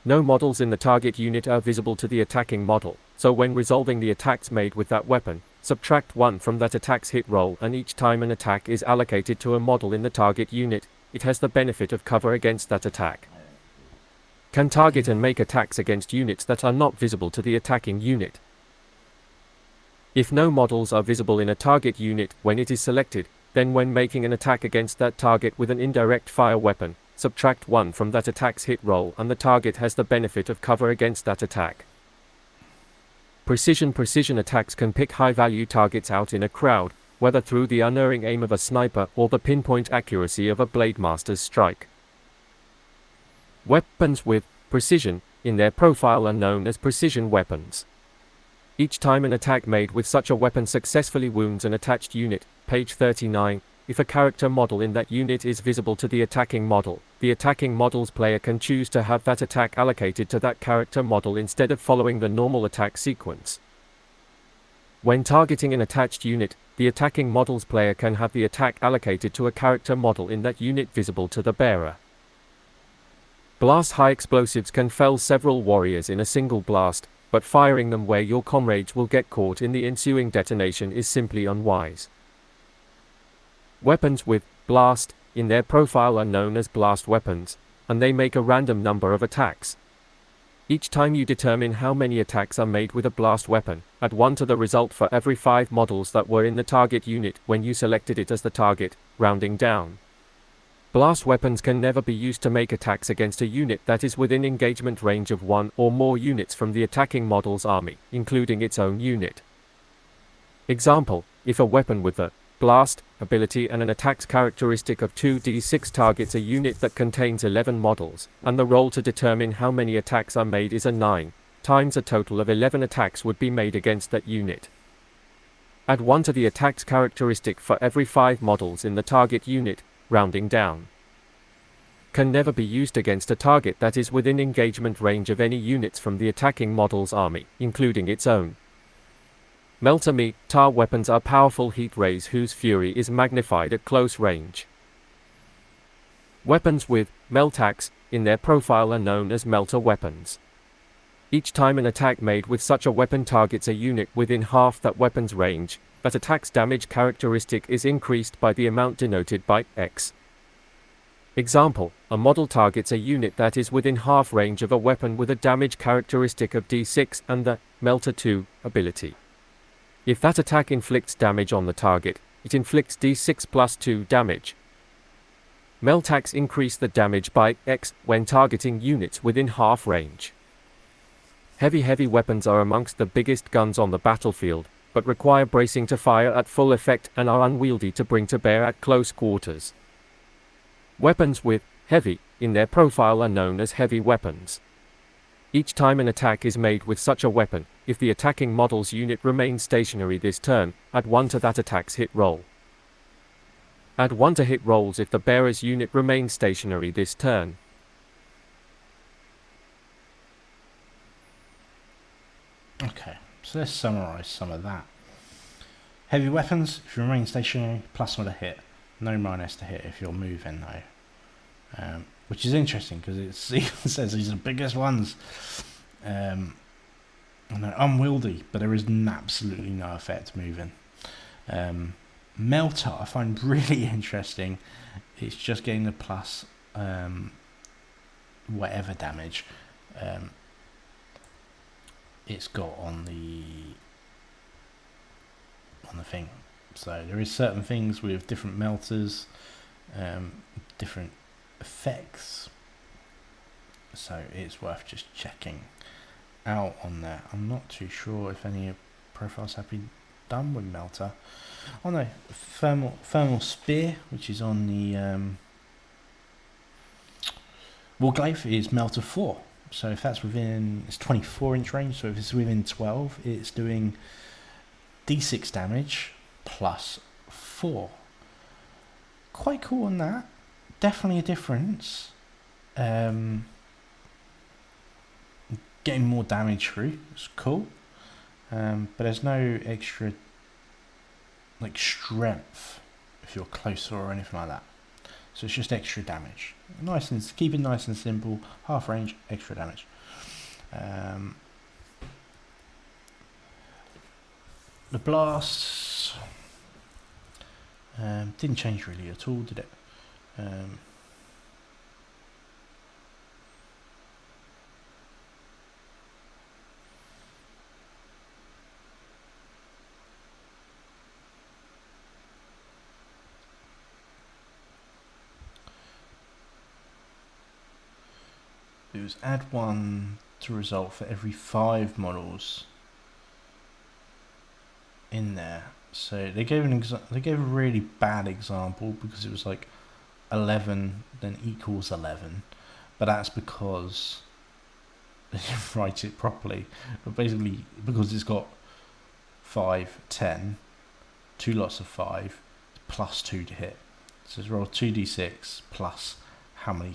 No models in the target unit are visible to the attacking model, so when resolving the attacks made with that weapon, subtract 1 from that attack's hit roll and each time an attack is allocated to a model in the target unit, it has the benefit of cover against that attack. Can target and make attacks against units that are not visible to the attacking unit. If no models are visible in a target unit when it is selected, then when making an attack against that target with an indirect fire weapon, subtract 1 from that attack's hit roll and the target has the benefit of cover against that attack. Precision attacks can pick high-value targets out in a crowd, whether through the unerring aim of a sniper or the pinpoint accuracy of a blade master's strike. Weapons with precision in their profile are known as precision weapons. Each time an attack made with such a weapon successfully wounds an attached unit, page 39, if a character model in that unit is visible to the attacking model, the attacking model's player can choose to have that attack allocated to that character model instead of following the normal attack sequence. When targeting an attached unit, the attacking model's player can have the attack allocated to a character model in that unit visible to the bearer. Blast high explosives can fell several warriors in a single blast, but firing them where your comrades will get caught in the ensuing detonation is simply unwise. Weapons with blast in their profile are known as blast weapons, and they make a random number of attacks. Each time you determine how many attacks are made with a blast weapon, add 1 to the result for every 5 models that were in the target unit when you selected it as the target, rounding down. Blast weapons can never be used to make attacks against a unit that is within engagement range of 1 or more units from the attacking model's army, including its own unit. Example, if a weapon with the blast ability and an attack's characteristic of 2d6 targets a unit that contains 11 models, and the roll to determine how many attacks are made is a 9, times a total of 11 attacks would be made against that unit. Add 1 to the attack's characteristic for every 5 models in the target unit, rounding down. Can never be used against a target that is within engagement range of any units from the attacking model's army, including its own. Melter weapons are powerful heat rays whose fury is magnified at close range. Weapons with meltax in their profile are known as melter weapons. Each time an attack made with such a weapon targets a unit within half that weapon's range, that attack's damage characteristic is increased by the amount denoted by X. Example, a model targets a unit that is within half range of a weapon with a damage characteristic of D6 and the Melter 2 ability. If that attack inflicts damage on the target, it inflicts D6 plus 2 damage. Meltax increase the damage by X when targeting units within half range. Heavy weapons are amongst the biggest guns on the battlefield, but require bracing to fire at full effect and are unwieldy to bring to bear at close quarters. Weapons with heavy in their profile are known as heavy weapons. Each time an attack is made with such a weapon, if the attacking model's unit remains stationary this turn, add 1 to that attack's hit roll. Add 1 to hit rolls if the bearer's unit remains stationary this turn. Okay, so let's summarize some of that. Heavy weapons, if you remain stationary, +1 to hit. No minus to hit if you're moving though. Which is interesting because it says these are the biggest ones. And they're unwieldy, but there is absolutely no effect moving. Melter I find really interesting. It's just getting the plus whatever damage it's got on the thing. So there is certain things with different melters, different effects. So it's worth just checking out on there. I'm not too sure if any profiles have been done with melter. Oh no, thermal spear, which is on the Warglaive, is melter 4. So if that's within, it's 24-inch range. So if it's within 12, it's doing D6 damage plus 4. Quite cool on that. Definitely a difference. Getting more damage through. It's cool. But there's no extra like strength if you're closer or anything like that. So it's just extra damage. Nice and keep it nice and simple. Half range, extra damage. The blasts didn't change really at all, did it? It was add 1 to result for every 5 models in there. So they gave they gave a really bad example because it was like 11 then equals 11, but that's because they didn't write it properly. But basically, because it's got 5, 10, 2 lots of 5, plus 2 to hit. So it's roll 2d6 plus how many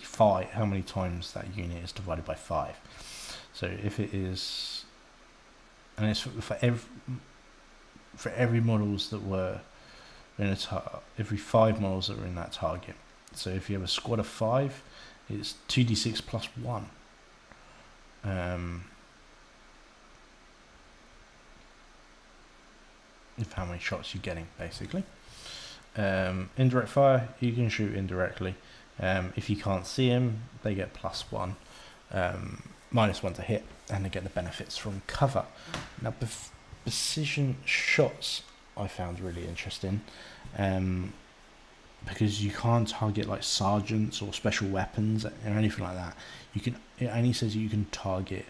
times that unit is divided by 5. So if it is, and it's for every models that were in every 5 models that were in that target. So if you have a squad of 5, it's 2d6 plus 1. If how many shots you're getting, basically. Indirect fire, you can shoot indirectly. If you can't see him, they get plus 1, minus 1 to hit, and they get the benefits from cover. Now, precision shots I found really interesting, because you can't target like sergeants or special weapons or anything like that. It only says you can target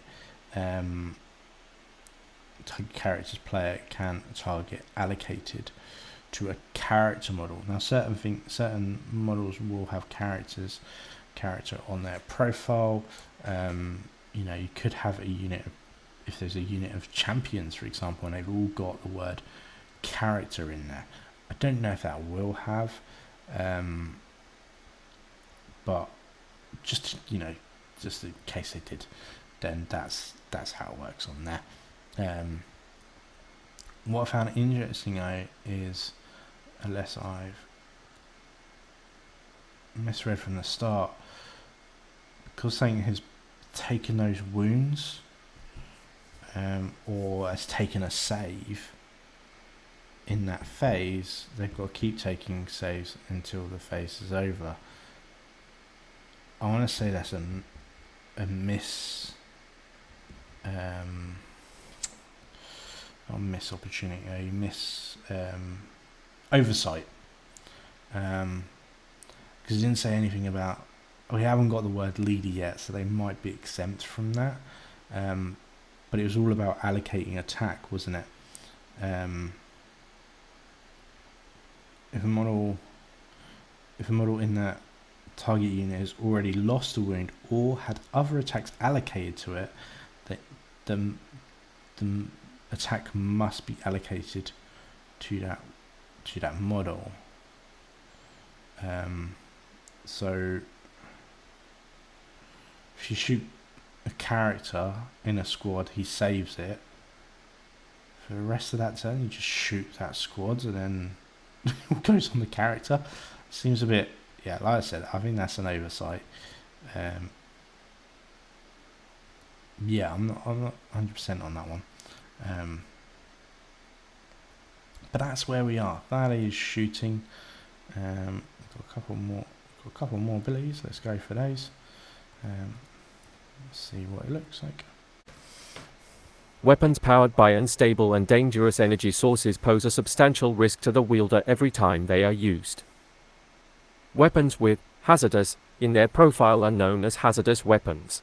characters player can target allocated to a character model. Now certain models will have character on their profile. You could have a unit if there's a unit of champions, for example, and they've all got the word character in there. I don't know if that will have, but just in case they did, then that's how it works on there. What I found interesting though is, unless I've misread from the start, because saying has taken those wounds, or has taken a save in that phase, they've got to keep taking saves until the phase is over. I want to say that's a miss. Not miss opportunity, a miss oversight, because it didn't say anything about, we haven't got the word leader yet, so they might be exempt from that, but it was all about allocating attack, wasn't it? If a model in that target unit has already lost a wound or had other attacks allocated to it, the attack must be allocated to that model. So if you shoot a character in a squad, he saves it. For the rest of that turn, you just shoot that squad, and then it goes on the character. Seems a bit, like I said, I think that's an oversight. I'm not 100% on that one. But that's where we are. That is shooting. Got a couple more abilities. Let's go for those. Let's see what it looks like. Weapons powered by unstable and dangerous energy sources pose a substantial risk to the wielder every time they are used. Weapons with hazardous in their profile are known as hazardous weapons.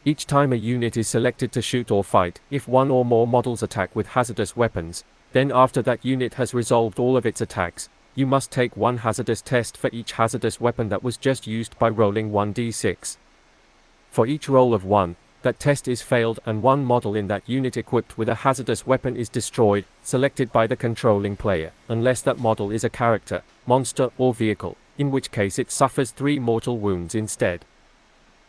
Each time a unit is selected to shoot or fight, if one or more models attack with hazardous weapons, then after that unit has resolved all of its attacks, you must take one hazardous test for each hazardous weapon that was just used by rolling 1d6. For each roll of 1, that test is failed and one model in that unit equipped with a hazardous weapon is destroyed, selected by the controlling player, unless that model is a character, monster or vehicle, in which case it suffers 3 mortal wounds instead.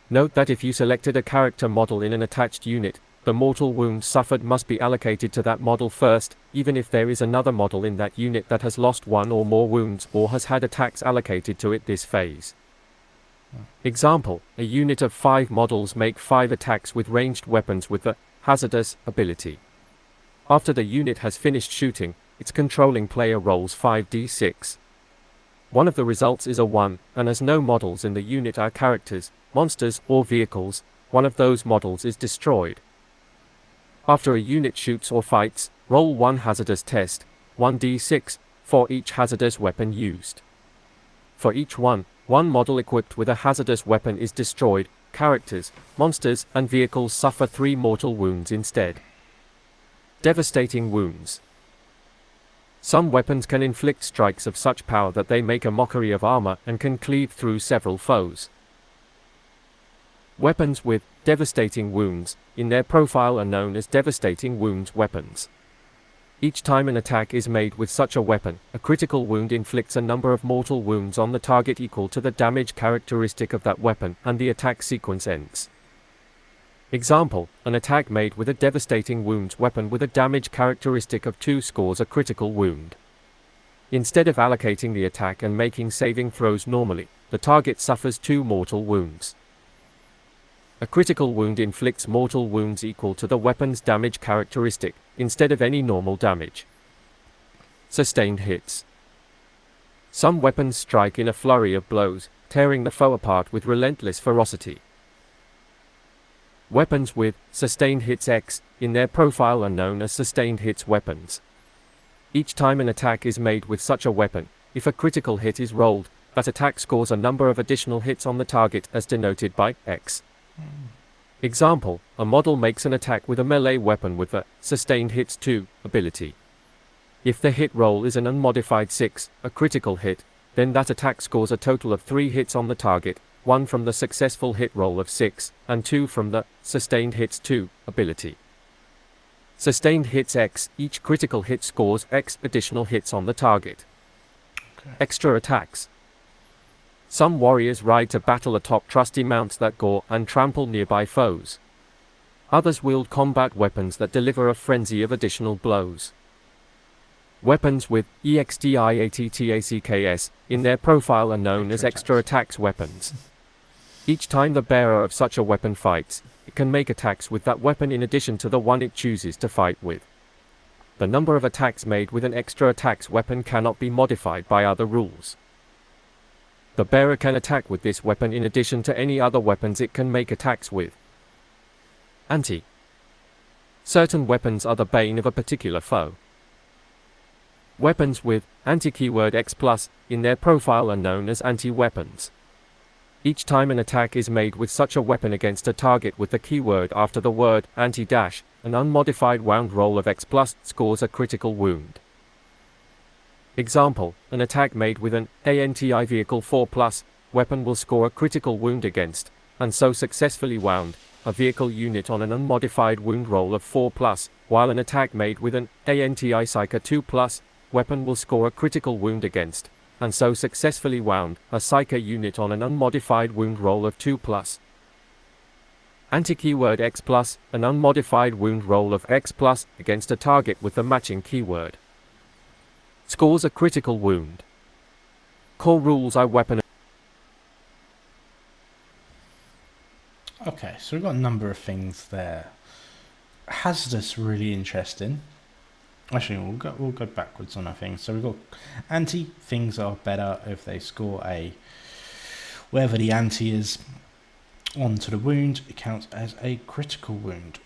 Note that if you selected a character model in an attached unit, the mortal wounds suffered must be allocated to that model first, even if there is another model in that unit that has lost 1 or more wounds or has had attacks allocated to it this phase. Example, a unit of 5 models make 5 attacks with ranged weapons with the hazardous ability. After the unit has finished shooting, its controlling player rolls 5d6. One of the results is a 1, and as no models in the unit are characters, monsters, or vehicles, one of those models is destroyed. After a unit shoots or fights, roll 1 hazardous test, 1d6, for each hazardous weapon used. For each one model equipped with a hazardous weapon is destroyed, characters, monsters, and vehicles suffer 3 mortal wounds instead. Devastating wounds. Some weapons can inflict strikes of such power that they make a mockery of armor and can cleave through several foes. Weapons with devastating wounds in their profile are known as devastating wounds weapons. Each time an attack is made with such a weapon, a critical wound inflicts a number of mortal wounds on the target equal to the damage characteristic of that weapon, and the attack sequence ends. Example, an attack made with a devastating wounds weapon with a damage characteristic of 2 scores a critical wound. Instead of allocating the attack and making saving throws normally, the target suffers 2 mortal wounds. A critical wound inflicts mortal wounds equal to the weapon's damage characteristic, instead of any normal damage. Sustained hits. Some weapons strike in a flurry of blows, tearing the foe apart with relentless ferocity. Weapons with sustained hits X in their profile are known as sustained hits weapons. Each time an attack is made with such a weapon, if a critical hit is rolled, that attack scores a number of additional hits on the target as denoted by X. Example, a model makes an attack with a melee weapon with the Sustained Hits 2 ability. If the hit roll is an unmodified 6, a critical hit, then that attack scores a total of 3 hits on the target, 1 from the successful hit roll of 6, and 2 from the Sustained Hits 2 ability. Sustained hits X, each critical hit scores X additional hits on the target. Okay. Extra attacks. Some warriors ride to battle atop trusty mounts that gore and trample nearby foes. Others wield combat weapons that deliver a frenzy of additional blows. Weapons with EXTIATTACKS in their profile are known as extra attacks weapons. Each time the bearer of such a weapon fights, it can make attacks with that weapon in addition to the one it chooses to fight with. The number of attacks made with an extra attacks weapon cannot be modified by other rules. The bearer can attack with this weapon in addition to any other weapons it can make attacks with. Anti. Certain weapons are the bane of a particular foe. Weapons with anti-keyword X+ in their profile are known as anti-weapons. Each time an attack is made with such a weapon against a target with the keyword after the word anti-, an unmodified wound roll of X+ scores a critical wound. Example, an attack made with an ANTI vehicle 4+ weapon will score a critical wound against, and so successfully wound, a vehicle unit on an unmodified wound roll of 4+, while an attack made with an ANTI Psyker 2+ weapon will score a critical wound against, and so successfully wound, a Psyker unit on an unmodified wound roll of 2+. Anti-keyword X+, an unmodified wound roll of X+ against a target with the matching keyword. Scores a critical wound. Core rules are weapon. Okay, so we've got a number of things there. Hazardous, really interesting. Actually, we'll go backwards on our things. So we've got anti. Things are better if they score a wherever the anti is onto the wound, it counts as a critical wound.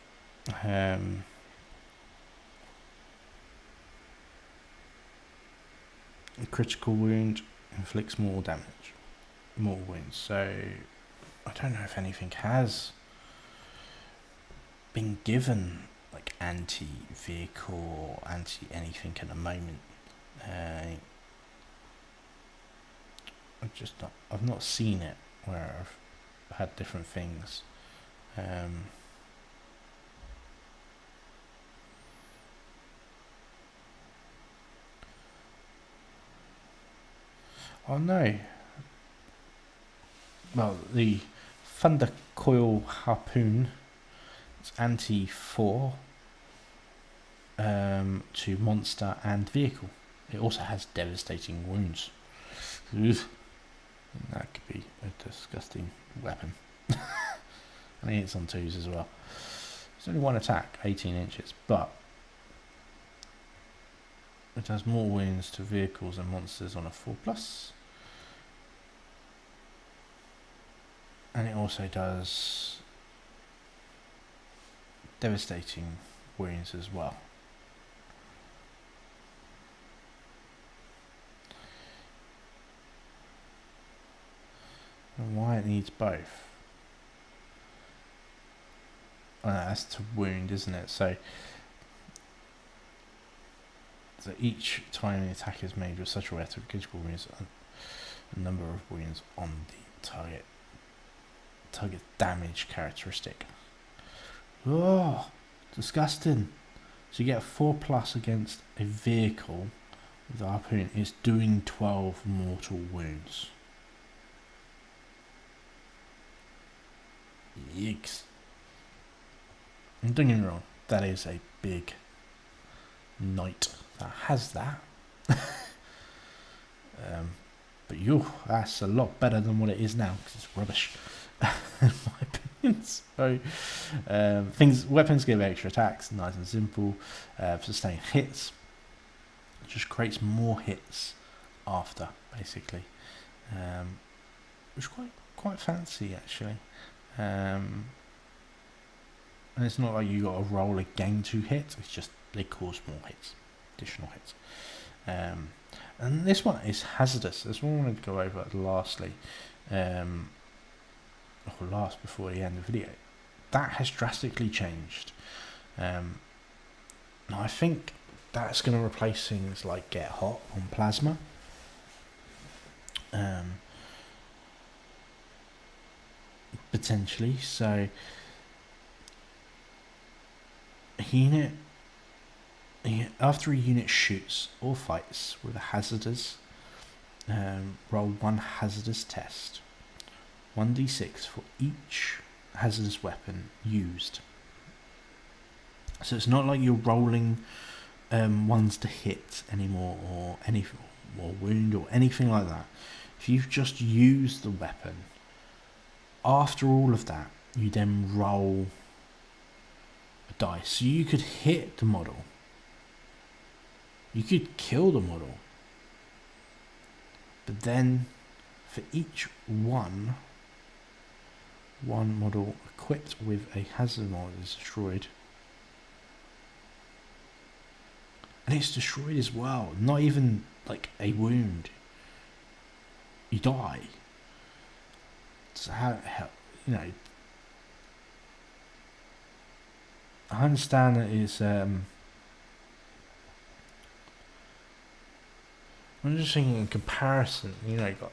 A critical wound inflicts more damage, more wounds. So I don't know if anything has been given like anti-vehicle or anti-anything at the moment. I've not seen it where I've had different things. Oh no. Well, the Thunder Coil Harpoon, it's anti-4 to monster and vehicle. It also has devastating wounds. Ugh. That could be a disgusting weapon. I think it's on 2s as well. It's only one attack, 18 inches, but it has more wounds to vehicles and monsters on a 4+. And it also does devastating wounds as well. And why it needs both? Oh, that's to wound, isn't it? So each time the attack is made with such a weapon, critical wounds, a number of wounds on the target damage characteristic. Oh, disgusting. So you get a 4+ against a vehicle with the harpoon. It's doing 12 mortal wounds. Yikes. And don't get me wrong, that is a big knight that has that. But that's a lot better than what it is now, because it's rubbish, in my opinion. So, weapons give extra attacks, nice and simple. Sustain hits, it just creates more hits after, basically, which is quite fancy actually. And it's not like you got to roll again to hit; it's just they cause more hits, additional hits. And this one is hazardous. This one I wanted to go over lastly, before the end of the video. That has drastically changed. Now I think that's going to replace things like Get Hot on Plasma. Potentially. So after a unit shoots or fights with a hazardous, roll 1 hazardous test, 1d6 for each hazardous weapon used. So it's not like you're rolling ones to hit anymore, or wound or anything like that. If you've just used the weapon, after all of that, you then roll a dice. So you could hit the model. You could kill the model, but then for each one model equipped with a hazard model is destroyed. And it's destroyed as well, not even like a wound. You die. So how I understand that it's I'm just thinking in comparison, you've got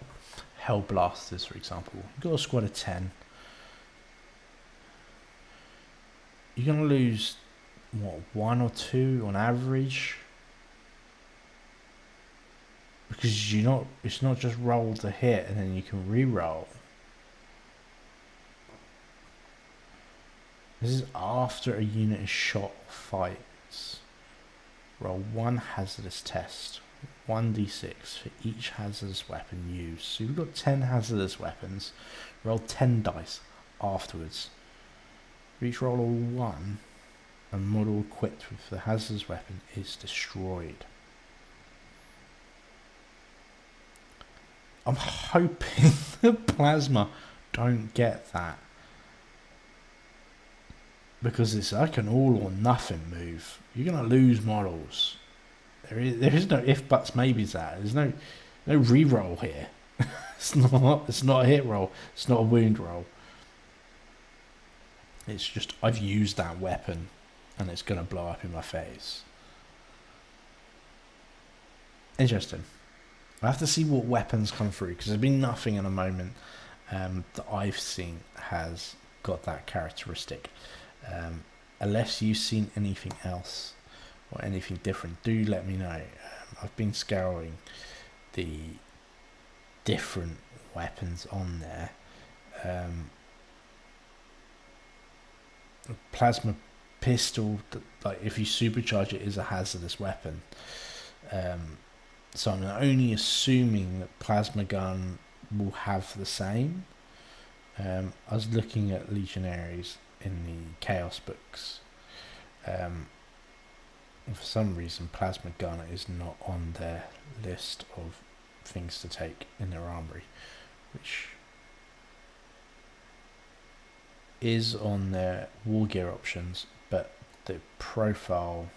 Hell Blasters, for example. You've got a squad of 10. You're going to lose, 1 or 2 on average? Because it's not just roll to hit and then you can re-roll. This is after a unit is shot or fights. Roll 1 hazardous test. 1d6 for each hazardous weapon used. So you've got 10 hazardous weapons. Roll 10 dice afterwards. For each roll of 1, a model equipped with the hazardous weapon is destroyed. I'm hoping that Plasma don't get that, because it's like an all or nothing move. You're going to lose models. There is no if, buts, maybes. There's no re-roll here. It's not a hit roll. It's not a wound roll. It's just I've used that weapon and it's going to blow up in my face. Interesting. I have to see what weapons come through, because there's been nothing in a moment that I've seen has got that characteristic. Unless you've seen anything else or anything different, do let me know. I've been scouring the different weapons on there. Plasma pistol, like if you supercharge it, is a hazardous weapon. So I'm only assuming that plasma gun will have the same. I was looking at Legionaries in the Chaos books. For some reason, plasma gun is not on their list of things to take in their armory, which is on their war gear options, but the profile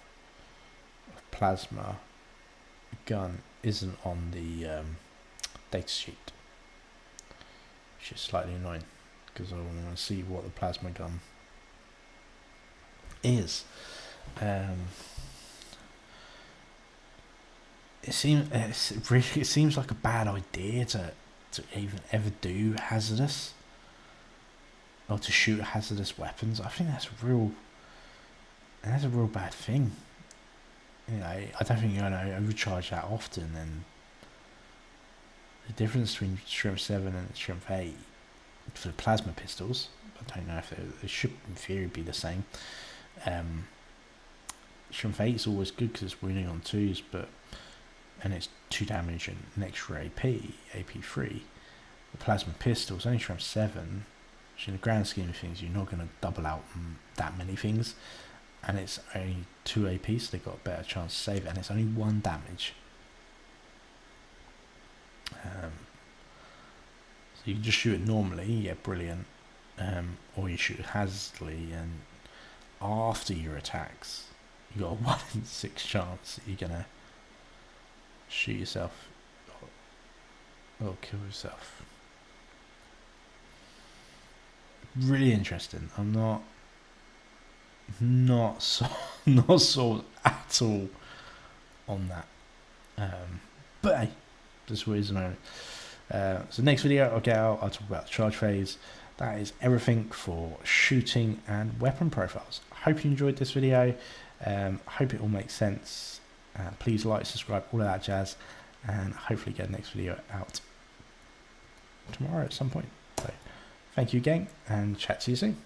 of plasma gun isn't on the data sheet, which is slightly annoying, because I want to see what the plasma gun is. It seems like a bad idea to even ever do hazardous, or to shoot hazardous weapons. I think that's a real bad thing. I don't think you're going to overcharge that often, and the difference between Strength 7 and Strength 8 for the plasma pistols, I don't know if they should in theory be the same. Strength 8 is always good because it's wounding on 2s, and it's 2 damage and an extra AP3. The plasma pistols only Strength 7, which in the grand scheme of things you're not going to double out that many things, and it's only 2 AP, so they've got a better chance to save it, and it's only 1 damage. So you can just shoot it normally, yeah, brilliant, or you shoot it hazardly, and after your attacks you got a 1 in 6 chance that you're gonna shoot yourself or kill yourself. Really interesting. I'm not sold at all on that, but hey, just what it is. So next video I'll talk about the charge phase. That is everything for shooting and weapon profiles. I hope you enjoyed this video. Hope it all makes sense. Please like, subscribe, all of that jazz, and hopefully get the next video out tomorrow at some point. So thank you again, and chat to you soon.